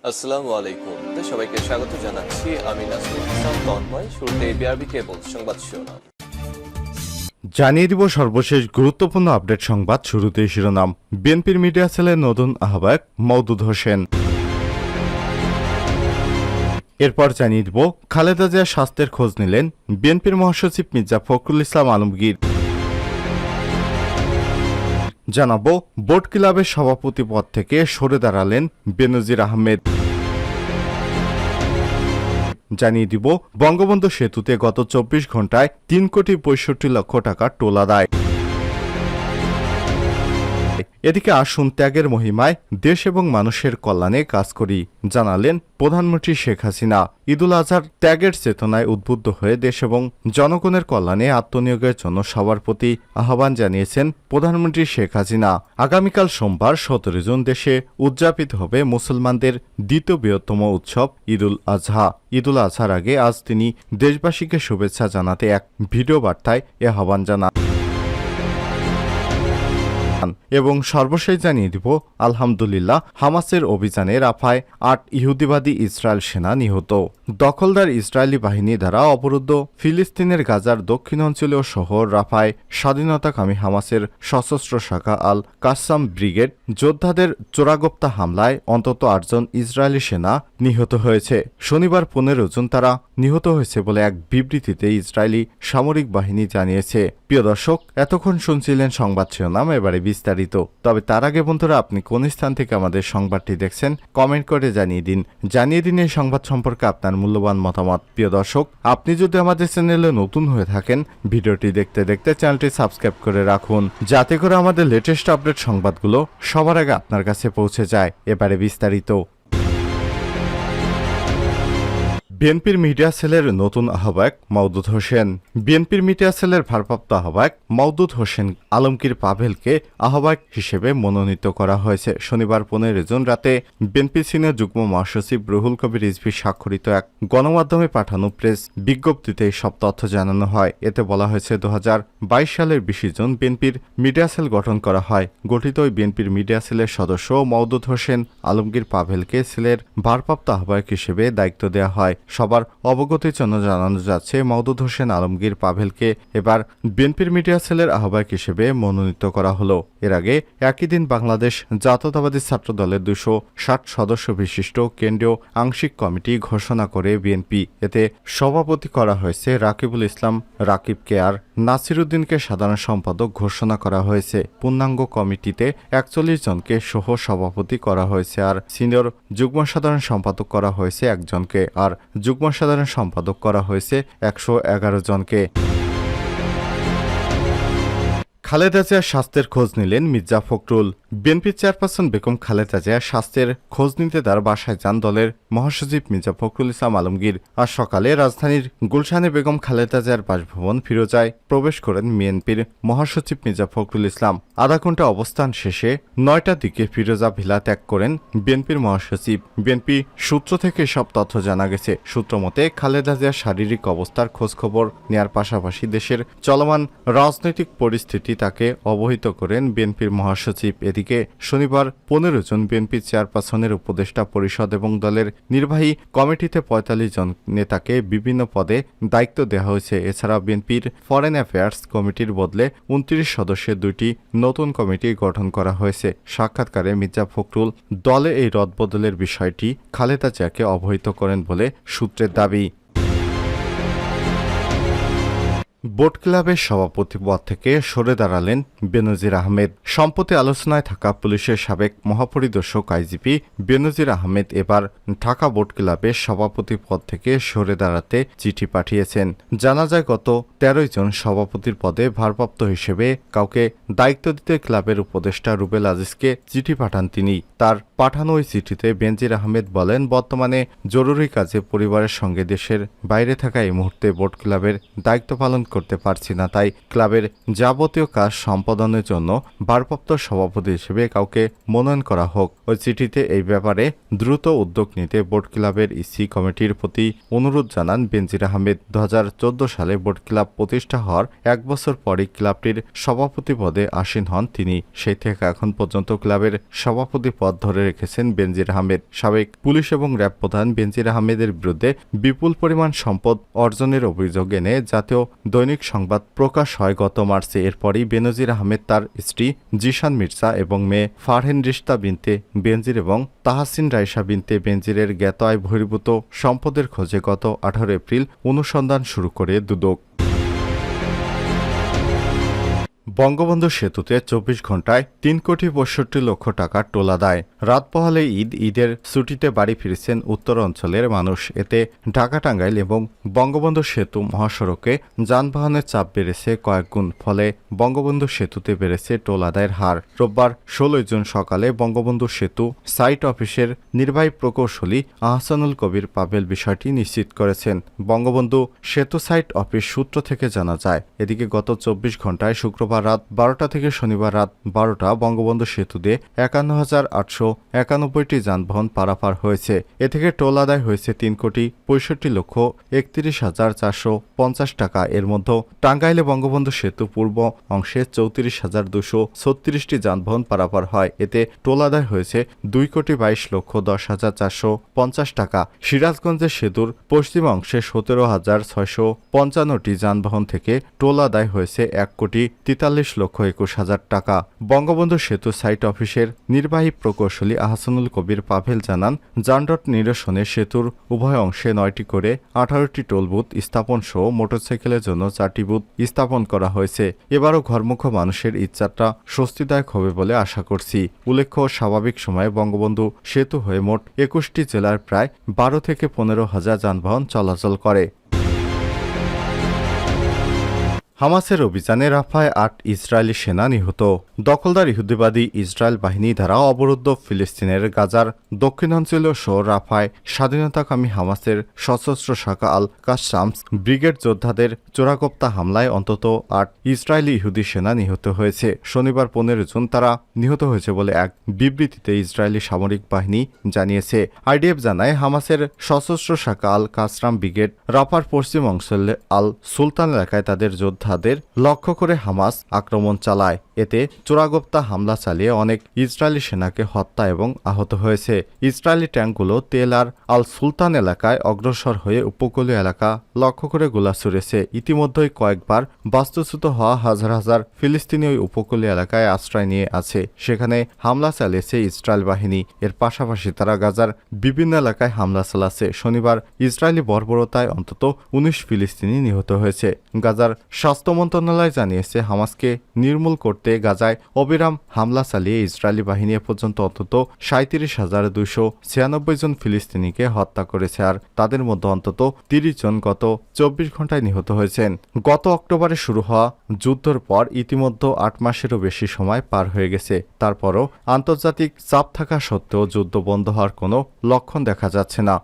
আসসালামু আলাইকুম। সবাইকে স্বাগত জানাচ্ছি। আমি নাসরুল ইসলাম তন্ময়। শুরুতে বিআরবি কেবল সংবাদ শিরোনাম জানিয়ে দিব সর্বশেষ গুরুত্বপূর্ণ আপডেট সংবাদ। শুরুতেই শিরোনাম। বিএনপির মিডিয়া সেলের নতুন আহ্বায়ক মওদুদ হোসেন। এরপর জানিয়ে দিব খালেদা জিয়ার স্বাস্থ্যের খোঁজ নিলেন বিএনপির মহাসচিব মির্জা ফখরুল ইসলাম আলমগীর। জানাবো বোট ক্লাবের সভাপতি পদ থেকে সরে দাঁড়ালেন বেনজির আহমেদ। জানিয়ে দিব বঙ্গবন্ধু সেতুতে গত ২৪ ঘন্টায় ৩,৬৫,০০,০০০ টাকা টোল আদায়। এদিকে আসুন ত্যাগের মহিমায় দেশ এবং মানুষের কল্যাণে কাজ করি জানালেন প্রধানমন্ত্রী শেখ হাসিনা। ঈদুল আজহার ত্যাগের চেতনায় উদ্বুদ্ধ হয়ে দেশ এবং জনগণের কল্যাণে আত্মনিয়োগের জন্য সবার প্রতি আহ্বান জানিয়েছেন প্রধানমন্ত্রী শেখ হাসিনা। আগামীকাল সোমবার ১৭ জুন দেশে উদযাপিত হবে মুসলমানদের দ্বিতীয় বৃহত্তম উৎসব ঈদুল আজহা। ঈদুল আজহার আগে আজ তিনি দেশবাসীকে শুভেচ্ছা জানাতে এক ভিডিও বার্তায় এ আহ্বান জানান। এবং সর্বশেষ জানিয়ে দিব আলহামদুলিল্লাহ হামাসের অভিযানে রাফায় ৮ ইহুদিবাদী ইসরায়েল সেনা নিহত। দখলদার ইসরায়েলি বাহিনী দ্বারা অবরুদ্ধ ফিলিস্তিনের গাজার দক্ষিণাঞ্চলীয় শহর রাফায় স্বাধীনতাকামী হামাসের সশস্ত্র শাখা আল কাসাম ব্রিগেড যোদ্ধাদের চোরাগোপ্তা হামলায় অন্তত ৮ জন ইসরায়েলি সেনা নিহত হয়েছে। শনিবার ১৫ জুন তারা নিহত হয়েছে বলে এক বিবৃতিতে ইসরায়েলি সামরিক বাহিনী জানিয়েছে। প্রিয় দর্শক, এতক্ষণ শুনছিলেন সংবাদ শিরোনাম, এবারে বিস্তারিত। তবে তার আগে বন্ধুরা, আপনি কোন স্থান থেকে আমাদের সংবাদটি দেখছেন কমেন্ট করে জানিয়ে দিন এই সংবাদ সম্পর্কে আপনার মূল্যবান মতামত। প্রিয় দর্শক, আপনি যদি আমাদের চ্যানেলে নতুন হয়ে থাকেন ভিডিওটি দেখতে দেখতে চ্যানেলটি সাবস্ক্রাইব করে রাখুন, যাতে করে আমাদের লেটেস্ট আপডেট সংবাদগুলো সবার আগে আপনার কাছে পৌঁছে যায়। এবারে বিস্তারিত। বিএনপির মিডিয়া সেলের নতুন আহ্বায়ক মওদুদ হোসেন। বিএনপির মিডিয়া সেলের ভারপ্রাপ্ত আহ্বায়ক মওদুদ হোসেন আলমগীর পাভেলকে আহ্বায়ক হিসেবে মনোনীত করা হয়েছে। শনিবার ১৫ জুন রাতে বিএনপি সিনিয়র যুগ্ম মহাসচিব রুহুল কবির রিজভী স্বাক্ষরিত এক গণমাধ্যমে পাঠানো প্রেস বিজ্ঞপ্তিতে সব তথ্য জানানো হয়। এতে বলা হয়েছে ২০২২ সালের ২০ জুন বিএনপির মিডিয়া সেল গঠন করা হয়। গঠিত ওই বিএনপির মিডিয়া সেলের সদস্য মওদুদ হোসেন আলমগীর পাভেলকে সেলের ভারপ্রাপ্ত আহ্বায়ক হিসেবে দায়িত্ব দেওয়া হয়। সবার অবগতির জন্য জানানো যাচ্ছে মওদুদ হোসেন আলমগীর পাভেলকে এবার বিএনপির মিডিয়া সেলের আহ্বায়ক হিসেবে মনোনীত করা হলো। এর আগে একই দিন বাংলাদেশ জাতীয়তাবাদী ছাত্র দলের ২৬০ সদস্য বিশিষ্ট কেন্দ্রীয় আংশিক কমিটি ঘোষণা করে বিএনপি। এতে সভাপতি করা হয়েছে রাকিবুল ইসলাম রাকিবকে, আর নাসিরউদ্দিনকে সাধারণ সম্পাদক ঘোষণা করা হয়েছে। পূর্ণাঙ্গ কমিটিতে ৪১ জনকে সহ সভাপতি করা হয়েছে, আর সিনিয়র যুগ্ম সাধারণ সম্পাদক করা হয়েছে ১ জনকে, আর যুগ্ম সাধারণ সম্পাদক করা হয়েছে ১১১ জনকে। খালেদা জিয়ার স্বাস্থ্যের খোঁজ নিলেন মির্জা ফখরুল। বিএনপি চেয়ারপারসন বেগম খালেদা জিয়ার স্বাস্থ্যের খোঁজ নিতে তার বাসায় যান দলের মহাসচিব মির্জা ফখরুল ইসলাম আলমগীর। আজ সকালে রাজধানীর গুলশানে বেগম খালেদা জিয়ার বাসভবন ফিরোজায় প্রবেশ করেন বিএনপির মহাসচিব মির্জা ফখরুল ইসলাম। আধা ঘণ্টা অবস্থান শেষে ৯টার দিকে ফিরোজা ভিলা ত্যাগ করেন বিএনপির মহাসচিব। বিএনপি সূত্র থেকে সব তথ্য জানা গেছে। সূত্র মতে খালেদা জিয়ার শারীরিক অবস্থার খোঁজখবর নেয়ার পাশাপাশি দেশের চলমান রাজনৈতিক পরিস্থিতি তাকে অবহিত করেন বিএনপির মহাসচিব। এদিকে শনিবার ১৫ জন বিএনপি চেয়ারপারসনের উপদেষ্টা পরিষদ এবং দলের নির্বাহী কমিটিতে ৪৫ জন নেতাকে বিভিন্ন পদে দায়িত্ব দেওয়া হয়েছে। এছাড়া বিএনপির ফরেন অ্যাফেয়ার্স কমিটির বদলে ২৯ সদস্যের ২টি নতুন কমিটি গঠন করা হয়েছে। সাক্ষাৎকারে মির্জা ফখরুল দলে এই রদবদলের বিষয়টি খালেদা জিয়াকে অবহিত করেন বলে সূত্রের দাবি। বোট ক্লাবের সভাপতি পদ থেকে সরে দাঁড়ালেন বেনজির আহমেদ। সম্প্রতি আলোচনায় থাকা পুলিশের সাবেক মহাপরিদর্শক আইজিপি বেনজির আহমেদ এবার ঢাকা বোট ক্লাবের সভাপতি পদ থেকে সরে দাঁড়াতে চিঠি পাঠিয়েছেন। জানা যায় গত ১৩ জন সভাপতির পদে ভারপ্রাপ্ত হিসেবে কাউকে দায়িত্ব দিতে ক্লাবের উপদেষ্টা রুবেল আজিজকে চিঠি পাঠান তিনি। তার পাঠানো ওই চিঠিতে বেনজির আহমেদ বলেন, বর্তমানে জরুরি কাজে পরিবারের সঙ্গে দেশের বাইরে থাকা এই মুহূর্তে বোট ক্লাবের দায়িত্ব পালন করতে পারছি না, তাই ক্লাবের যাবতীয় কাজ সম্পাদনের জন্য ভারপ্রাপ্ত সভাপতি হিসেবে কাউকে মনোনয়ন করা হোক। ওই চিঠিতে এই ব্যাপারে দ্রুত উদ্যোগ নিতে বোর্ড ক্লাবের ইসি কমিটির প্রতি অনুরোধ জানান বেনজির আহমেদ। 2014 সালে বোর্ড ক্লাব প্রতিষ্ঠা হওয়ার 1 বছর পরই ক্লাবটির সভাপতি পদে আসীন হন তিনি। সেই থেকে এখন পর্যন্ত ক্লাবের সভাপতি পদ ধরে রেখেছেন বেনজির আহমেদ। সাবেক পুলিশ এবং র্যাব প্রধান বেনজির আহমেদের বিরুদ্ধে বিপুল পরিমাণ সম্পদ অর্জনের অভিযোগ এনে জাতীয় দৈনিক সংবাদ প্রকাশ হয় গত মার্চে। এরপরই বেনজির আহমেদ তার স্ত্রী জিশান মির্জা এবং মেয়ে ফারহিন রিশতা বিনতে বেনজির এবং তাহসিন রাইসা বিনতে বেনজিরের জ্ঞাত আয় বহির্ভূত সম্পদের খোঁজে গত 18 এপ্রিল অনুসন্ধান শুরু করে দুদক। বঙ্গবন্ধু সেতুতে 24 ঘণ্টায় 3,65,00,000 টাকার টোল আদায়। রাত পোহালে ঈদের ছুটিতে বাড়ি ফিরেছেন উত্তর অঞ্চলের মানুষ। এতে ঢাকা টাঙ্গাইল এবং বঙ্গবন্ধু সেতু মহাসড়কে যানবাহনের চাপ বেড়েছে কয়েক গুণ, ফলে বঙ্গবন্ধু সেতুতে বেড়েছে টোল আদায়ের হার। রোববার 16 জুন সকালে বঙ্গবন্ধু সেতু সাইট অফিসের নির্বাহী প্রকৌশলী আহসানুল কবির পাভেল বিষয়টি নিশ্চিত করেছেন। বঙ্গবন্ধু সেতু সাইট অফিস সূত্র থেকে জানা যায়, এদিকে গত 24 ঘণ্টায় শুক্রবার রাত 12টা থেকে শনিবার রাত 12টা বঙ্গবন্ধু সেতু দিয়ে 51,891টি যানবাহন পারাপার হয়েছে। এ থেকে টোল আদায় হয়েছে 3,65,31,450 টাকা। এর মধ্যে টাঙ্গাইলে বঙ্গবন্ধু সেতু পূর্ব অংশে 34,236টি যানবাহন পারাপার হয়। এতে টোল আদায় হয়েছে 2,22,10,450 টাকা। সিরাজগঞ্জে সেতুর পশ্চিম অংশে 17,655টি যানবাহন থেকে টোল আদায় হয়েছে 1,43,21,000 টাকা। বঙ্গবন্ধু সেতু সাইট অফিসের নির্বাহী প্রকৌশলী আহসানুল কবির পাভেল জানান, যানজট নিরসনে সেতুর উভয় অংশে 9টি করে 18টি টোল বুথ স্থাপন সহ মোটরসাইকেলের জন্য 4টি বুথ স্থাপন করা হয়েছে। এবারও ঘরমুখ মানুষের ইচ্ছাটা স্বস্তিদায়ক হবে বলে আশা করছি। উল্লেখ্য, স্বাভাবিক সময়ে বঙ্গবন্ধু সেতু হয়ে মোট 21টি জেলার প্রায় 12 থেকে 15,000 যানবাহন চলাচল করে। হামাসের অভিযানে রাফায় 8 ইসরায়েলি সেনা নিহত। দখলদার ইহুদিবাদী ইসরায়েল বাহিনী দ্বারা অবরুদ্ধ ফিলিস্তিনের গাজার দক্ষিণাঞ্চলীয় শহর রাফায় স্বাধীনতাকামী হামাসের সশস্ত্র শাখা আল কাসসামস ব্রিগেড যোদ্ধাদের চোরাগোপ্তা হামলায় অন্তত 8 ইসরায়েলি ইহুদি সেনা নিহত হয়েছে। শনিবার 15 জুন তারা নিহত হয়েছে বলে এক বিবৃতিতে ইসরায়েলি সামরিক বাহিনী জানিয়েছে। আইডিএফ জানায়, হামাসের সশস্ত্র শাখা আল কাসরাম ব্রিগেড রাফার পশ্চিম অঞ্চলে আল সুলতান এলাকায় তাদের যোদ্ধা লক্ষ্য করে হামাস আক্রমণ চালায়। এতে চোরাগোপ্তা হামলা চালিয়ে অনেক ইসরায়েলি সেনাকে হত্যা এবং আহত হয়েছে। ইসরায়েলি ট্যাঙ্কগুলো তেল আর আল সুলতান এলাকায় অগ্রসর হয়ে উপকূলীয় এলাকা লক্ষ্য করে গোলা ছুড়েছে। ইতিমধ্যেই কয়েকবার বাস্তুচ্যুত হওয়া হাজার হাজার ফিলিস্তিনি ওই উপকূলীয় এলাকায় আশ্রয় নিয়ে আছে। সেখানে হামলা চালিয়েছে ইসরায়েল বাহিনী। এর পাশাপাশি তারা গাজার বিভিন্ন এলাকায় হামলা চালাচ্ছে। শনিবার ইসরায়েলি বর্বরতায় অন্তত 19 ফিলিস্তিনি নিহত হয়েছে। গাজার স্বাস্থ্য মন্ত্রণালয় জানিয়েছে, হামাসকে নির্মূল করতে গাজায় অবিরাম হামলা চালিয়ে ইসরায়েলি বাহিনী এ পর্যন্ত অন্তত 37,296 জন ফিলিস্তিনিকে হত্যা করেছে, আর তাদের মধ্যে অন্তত 30 জন গত 24 ঘণ্টায় নিহত হয়েছেন। গত অক্টোবরে শুরু হওয়া যুদ্ধের পর ইতিমধ্যে 8 মাসেরও বেশি সময় পার হয়ে গেছে। তারপরও আন্তর্জাতিক চাপ থাকা সত্ত্বেও যুদ্ধ বন্ধ হওয়ার কোনো লক্ষণ দেখা যাচ্ছে না।